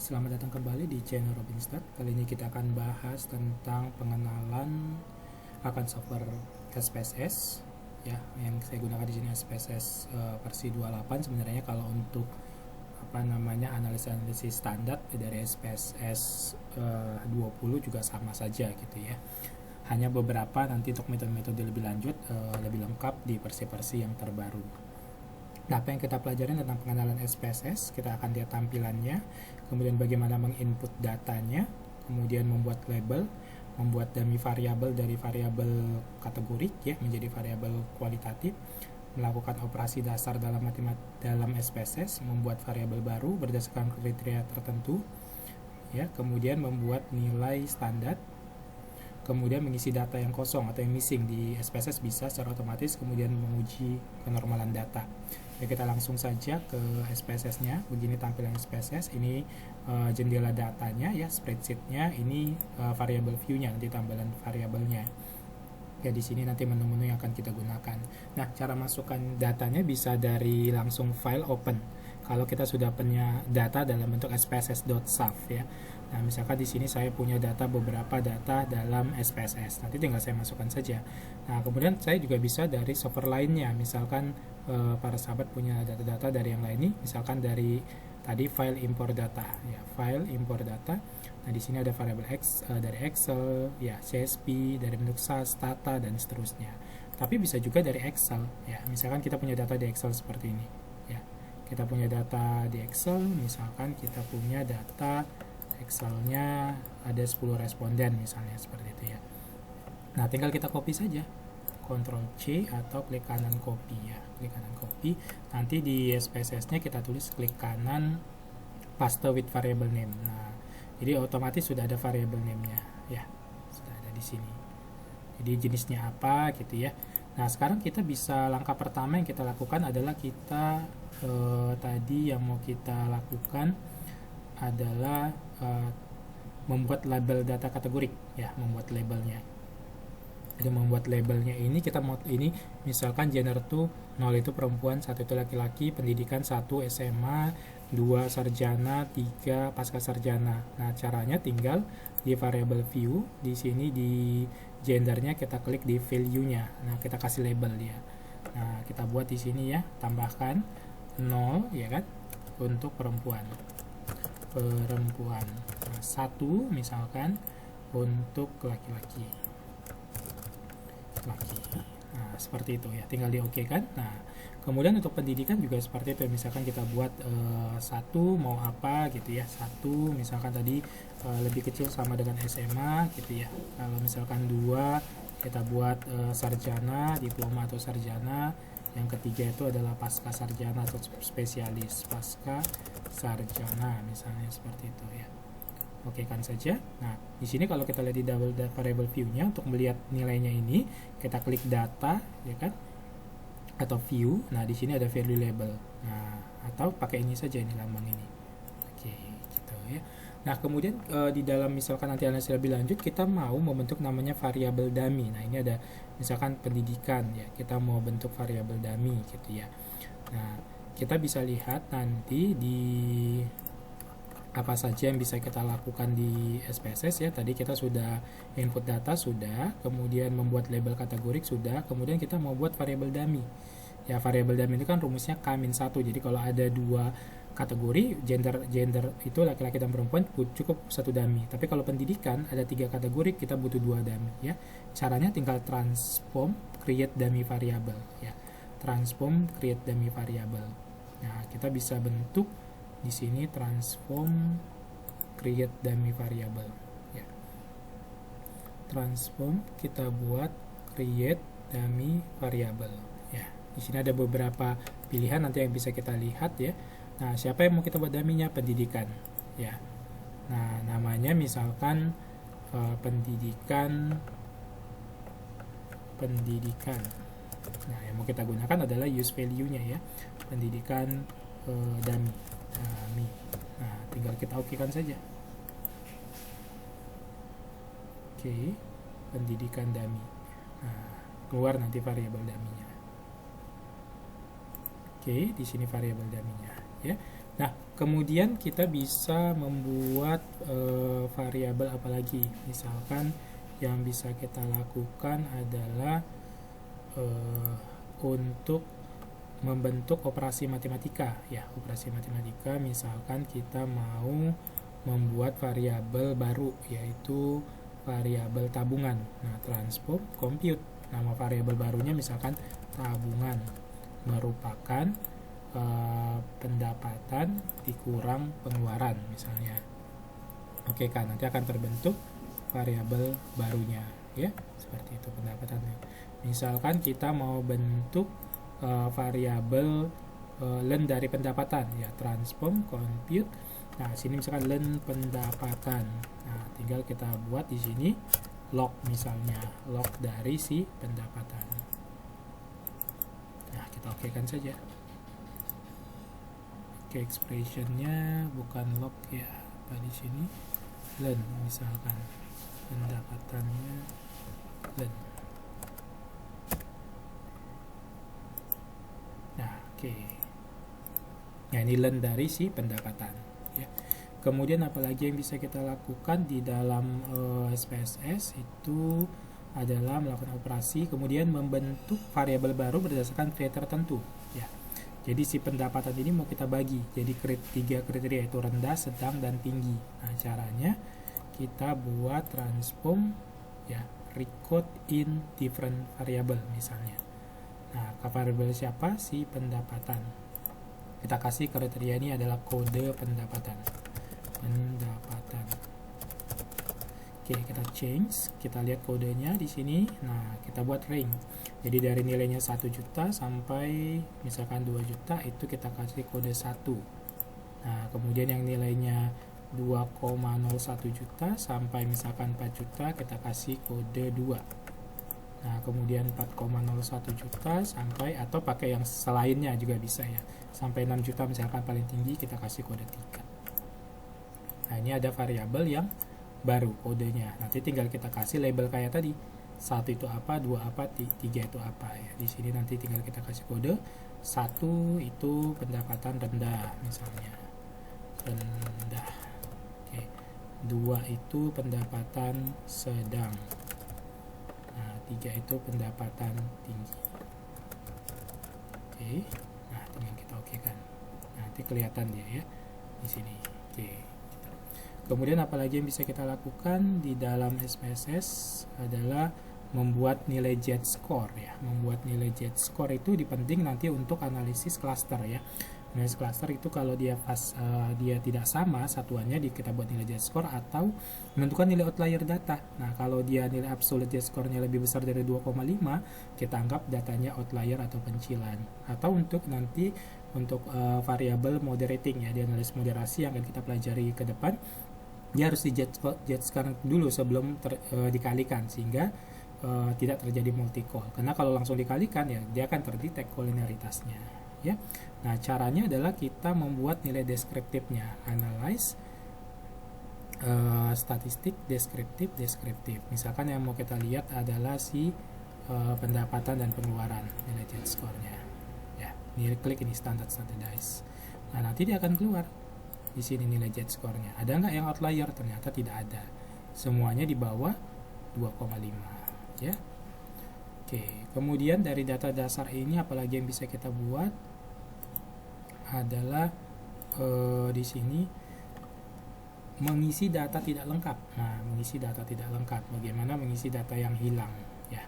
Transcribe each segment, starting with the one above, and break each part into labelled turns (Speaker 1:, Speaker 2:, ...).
Speaker 1: Selamat datang kembali di channel Robinstart. Kali ini kita akan bahas tentang pengenalan akan software SPSS ya, yang saya gunakan di sini SPSS versi 28. Sebenarnya kalau untuk analisis standar dari SPSS 20 juga sama saja gitu ya. Hanya beberapa nanti untuk metode-metode lebih lanjut lebih lengkap di versi-versi yang terbaru. Nah, apa yang kita pelajarin tentang pengenalan SPSS, kita akan lihat tampilannya, kemudian bagaimana menginput datanya, kemudian membuat label, membuat dummy variabel dari variabel kategorik ya menjadi variabel kualitatif, melakukan operasi dasar dalam SPSS, membuat variabel baru berdasarkan kriteria tertentu, ya, kemudian membuat nilai standar, kemudian mengisi data yang kosong atau yang missing di SPSS bisa secara otomatis, kemudian menguji kenormalan data. Ya, kita langsung saja ke SPSS-nya. Begini tampilan SPSS. Ini jendela datanya ya, spreadsheet-nya. Ini variable view-nya, nanti tampilan variabelnya. Ya, di sini nanti menu-menu yang akan kita gunakan. Nah, cara masukkan datanya bisa dari langsung file open. Kalau kita sudah punya data dalam bentuk spss.sav ya. Nah, misalkan di sini saya punya beberapa data dalam SPSS. Nanti tinggal saya masukkan saja. Nah, kemudian saya juga bisa dari software lainnya. Misalkan para sahabat punya data-data dari yang lain nih, misalkan dari tadi file import data ya, file import data. Nah, di sini ada variabel X dari Excel, ya, CSV dari bentuk SAS, Tata dan seterusnya. Tapi bisa juga dari Excel ya. Misalkan kita punya data di Excel seperti ini ya. Kita punya data di Excel, misalkan kita punya data Excelnya ada 10 responden misalnya seperti itu ya. Nah, tinggal kita copy saja. Ctrl C atau klik kanan copy ya. Klik kanan copy. Nanti di SPSS-nya kita tulis klik kanan paste with variable name. Nah, jadi otomatis sudah ada variable name-nya ya. Sudah ada di sini. Jadi jenisnya apa gitu ya. Nah, sekarang kita bisa, langkah pertama yang kita lakukan adalah kita tadi yang mau kita lakukan adalah membuat label data kategorik ya, membuat labelnya. Jadi membuat labelnya ini kita mau ini misalkan gender tuh 0 itu perempuan, 1 itu laki-laki, pendidikan 1 SMA, 2 sarjana, 3 pasca sarjana. Nah, caranya tinggal di variable view di sini di gendernya kita klik di value-nya. Nah, kita kasih label dia. Nah, kita buat di sini ya, tambahkan 0 ya kan untuk perempuan. Nah, 1 misalkan untuk laki-laki. Nah, seperti itu ya, tinggal di OK kan. Nah, kemudian untuk pendidikan juga seperti itu. Misalkan kita buat 1 mau apa gitu ya. 1 misalkan tadi lebih kecil sama dengan SMA gitu ya. Kalau misalkan 2 kita buat sarjana, diploma atau sarjana. Yang ketiga itu adalah pasca sarjana atau spesialis pasca sarjana misalnya seperti itu ya. Oke kan saja. Nah, di sini kalau kita lihat di variable view-nya, untuk melihat nilainya ini kita klik data ya kan, atau view. Nah, di sini ada value label. Nah, atau pakai ini saja, ini lambang ini. Oke, gitu ya. Nah, kemudian di dalam misalkan nanti analisis lebih lanjut, kita mau membentuk namanya variabel dummy. Nah, ini ada misalkan pendidikan ya, kita mau bentuk variabel dummy gitu ya. Nah, kita bisa lihat nanti di apa saja yang bisa kita lakukan di SPSS ya. Tadi kita sudah input data sudah, kemudian membuat label kategorik sudah, kemudian kita mau buat variabel dummy. Ya, variabel dummy itu kan rumusnya K-1. Jadi kalau ada 2 kategori, gender itu laki-laki dan perempuan, cukup 1 dummy. Tapi kalau pendidikan ada 3 kategori, kita butuh 2 dummy ya. Caranya tinggal transform create dummy variable ya. Transform create dummy variable. Nah, kita bisa bentuk di sini transform create dummy variable ya. Transform kita buat create dummy variable ya. Di sini ada beberapa pilihan nanti yang bisa kita lihat ya. Nah, siapa yang mau kita buat dummy-nya? Pendidikan ya. Nah, namanya misalkan pendidikan. Nah, yang mau kita gunakan adalah use value-nya ya. Pendidikan dummy. Nah, tinggal kita oke-kan saja. Oke, pendidikan dummy. Nah, keluar nanti variabel dummy-nya. Oke, di sini variabel dummy-nya ya. Nah, kemudian kita bisa membuat variabel apalagi. Misalkan yang bisa kita lakukan adalah untuk membentuk operasi matematika ya, operasi matematika. Misalkan kita mau membuat variabel baru, yaitu variabel tabungan. Nah, transform compute, nama variabel barunya misalkan tabungan, merupakan pendapatan dikurang pengeluaran misalnya. Oke kan, nanti akan terbentuk variabel barunya ya, seperti itu pendapatannya. Misalkan kita mau bentuk variabel len dari pendapatan ya, transform compute. Nah, sini misalkan len pendapatan. Nah, tinggal kita buat di sini log, misalnya log dari si pendapatan. Nah, kita okekan saja. Oke, expressionnya bukan log ya, apa di sini len, misalkan pendapatannya len. Nah, oke. Nah, ini len dari si pendapatan ya. Kemudian apalagi yang bisa kita lakukan di dalam SPSS itu adalah melakukan operasi, kemudian membentuk variabel baru berdasarkan kriteria tertentu ya. Jadi si pendapatan ini mau kita bagi jadi 3 kriteria, yaitu rendah, sedang, dan tinggi. Nah, caranya kita buat transform ya, record in different variable misalnya. Nah, variabel siapa? Si pendapatan. Kita kasih kriteria ini adalah kode pendapatan. Oke, kita change, kita lihat kodenya di sini. Nah, kita buat range. Jadi dari nilainya 1 juta sampai misalkan 2 juta itu kita kasih kode 1. Nah, kemudian yang nilainya 2,01 juta sampai misalkan 4 juta kita kasih kode 2. Nah, kemudian 4,01 juta sampai, atau pakai yang selainnya juga bisa ya, sampai 6 juta misalkan paling tinggi kita kasih kode 3. Nah, ini ada variabel yang baru kodenya. Nanti tinggal kita kasih label kayak tadi. 1 itu apa, 2 apa, 3 itu apa ya. Di sini nanti tinggal kita kasih kode. 1 itu pendapatan rendah misalnya. Rendah. Oke. 2 itu pendapatan sedang. Nah, 3 itu pendapatan tinggi. Oke. Nah, tinggal kita okekan. Nanti kelihatan dia ya di sini. Oke. Kemudian apalagi yang bisa kita lakukan di dalam SPSS adalah membuat nilai Z-score ya. Membuat nilai Z-score itu penting nanti untuk analisis cluster ya. Analisis cluster itu kalau dia dia tidak sama satuannya, kita buat nilai Z-score atau menentukan nilai outlier data. Nah, kalau dia nilai absolute Z-score-nya lebih besar dari 2,5, kita anggap datanya outlier atau pencilan. Atau untuk nanti untuk variabel moderating ya, di analisis moderasi yang akan kita pelajari ke depan, dia harus di Z-score dulu sebelum dikalikan, sehingga tidak terjadi multi-call. Karena kalau langsung dikalikan ya dia akan terdetek kolineritasnya ya. Nah, caranya adalah kita membuat nilai deskriptifnya, analyze statistik deskriptif. Misalkan yang mau kita lihat adalah si pendapatan dan pengeluaran, nilai Z-score-nya ya. Ini klik ini standardize. Nah, nanti dia akan keluar di sini nilai Z-score-nya. Ada nggak yang outlier? Ternyata tidak ada. Semuanya di bawah 2,5 ya. Oke, kemudian dari data dasar ini apalagi yang bisa kita buat adalah di sini mengisi data tidak lengkap. Nah, mengisi data tidak lengkap. Bagaimana mengisi data yang hilang ya.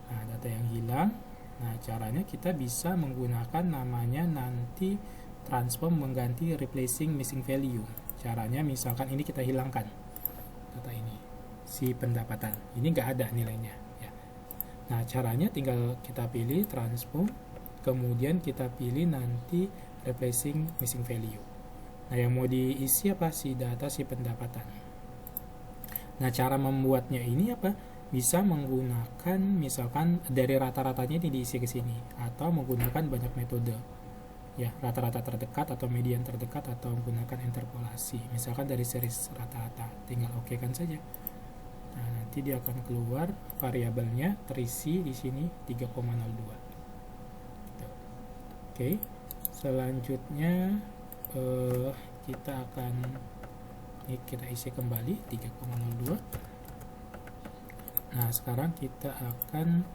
Speaker 1: Nah, data yang hilang. Nah, caranya kita bisa menggunakan namanya nanti transform mengganti replacing missing value. Caranya misalkan ini kita hilangkan data ini, si pendapatan ini nggak ada nilainya ya. Nah, caranya tinggal kita pilih transform, kemudian kita pilih nanti replacing missing value. Nah, yang mau diisi apa? Si data si pendapatan. Nah, cara membuatnya ini apa? Bisa menggunakan misalkan dari rata-ratanya ini diisi ke sini, atau menggunakan banyak metode ya, rata-rata terdekat atau median terdekat, atau menggunakan interpolasi. Misalkan dari series rata-rata, tinggal okekan saja. Nah, nanti dia akan keluar variabelnya terisi di sini 3,02. Oke, selanjutnya kita akan kita isi kembali 3,02. Nah, sekarang kita akan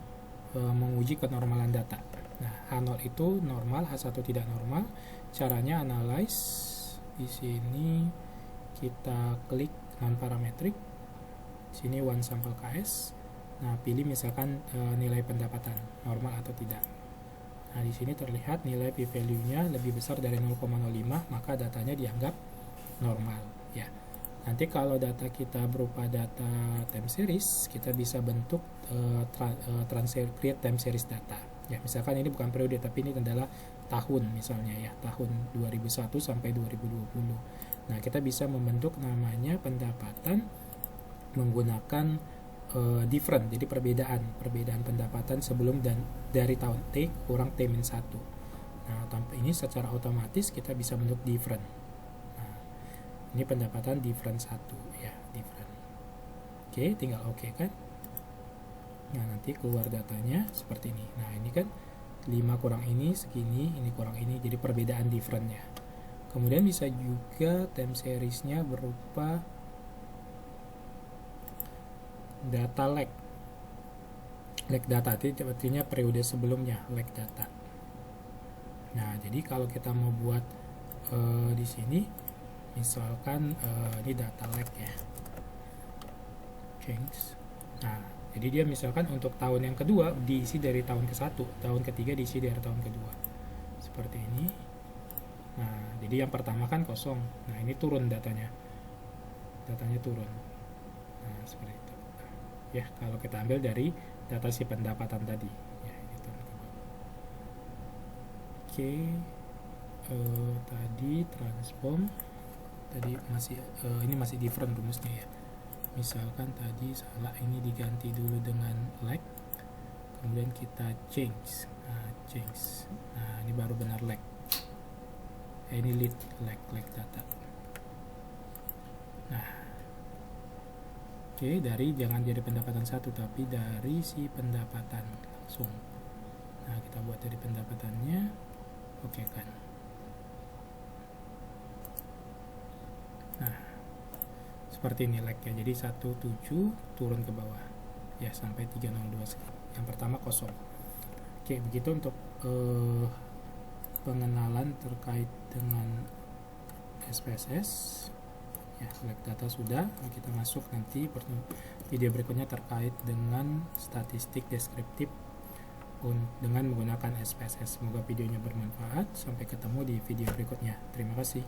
Speaker 1: menguji kenormalan data. Nah, H0 itu normal, H1 tidak normal. Caranya analyze. Di sini kita klik non parametric. Sini one sample KS. Nah, pilih misalkan nilai pendapatan normal atau tidak. Nah, di sini terlihat nilai p-value-nya lebih besar dari 0,05, maka datanya dianggap normal ya. Nanti kalau data kita berupa data time series, kita bisa bentuk create time series data. Ya, misalkan ini bukan periode tapi ini adalah tahun misalnya ya, tahun 2001 sampai 2020. Nah, kita bisa membentuk namanya pendapatan menggunakan different, jadi perbedaan pendapatan sebelum dan dari tahun T kurang T-1. Nah, tanpa ini secara otomatis kita bisa bentuk different. Ini pendapatan different 1 ya, different. Oke, tinggal oke kan. Nah, nanti keluar datanya seperti ini. Nah, ini kan 5 kurang ini segini, ini kurang ini, jadi perbedaan differentnya. Kemudian bisa juga time seriesnya berupa data lag data, artinya periode sebelumnya lag data. Nah, jadi kalau kita mau buat di sini misalkan ini data lag ya, change. Nah, jadi dia misalkan untuk tahun yang kedua diisi dari tahun ke-1, tahun ketiga diisi dari tahun kedua, seperti ini. Nah, jadi yang pertama kan kosong. Nah, ini turun datanya turun. Nah, seperti itu ya, kalau kita ambil dari data si pendapatan tadi ya, ini turun ke bawah. Oke, tadi transform tadi masih ini masih different rumusnya ya. Misalkan tadi salah, ini diganti dulu dengan lag, kemudian kita change. Nah, ini baru benar lag. Ini lead lag data. Nah, oke, dari jangan dari pendapatan 1 tapi dari si pendapatan langsung. Nah, kita buat dari pendapatannya. Oke kan. Nah, seperti ini lag ya. Jadi 17 turun ke bawah ya sampai 302. Yang pertama kosong. Oke, begitu untuk pengenalan terkait dengan SPSS ya. Lag data sudah. Kita masuk nanti video berikutnya terkait dengan statistik deskriptif dengan menggunakan SPSS. Semoga videonya bermanfaat. Sampai ketemu di video berikutnya. Terima kasih.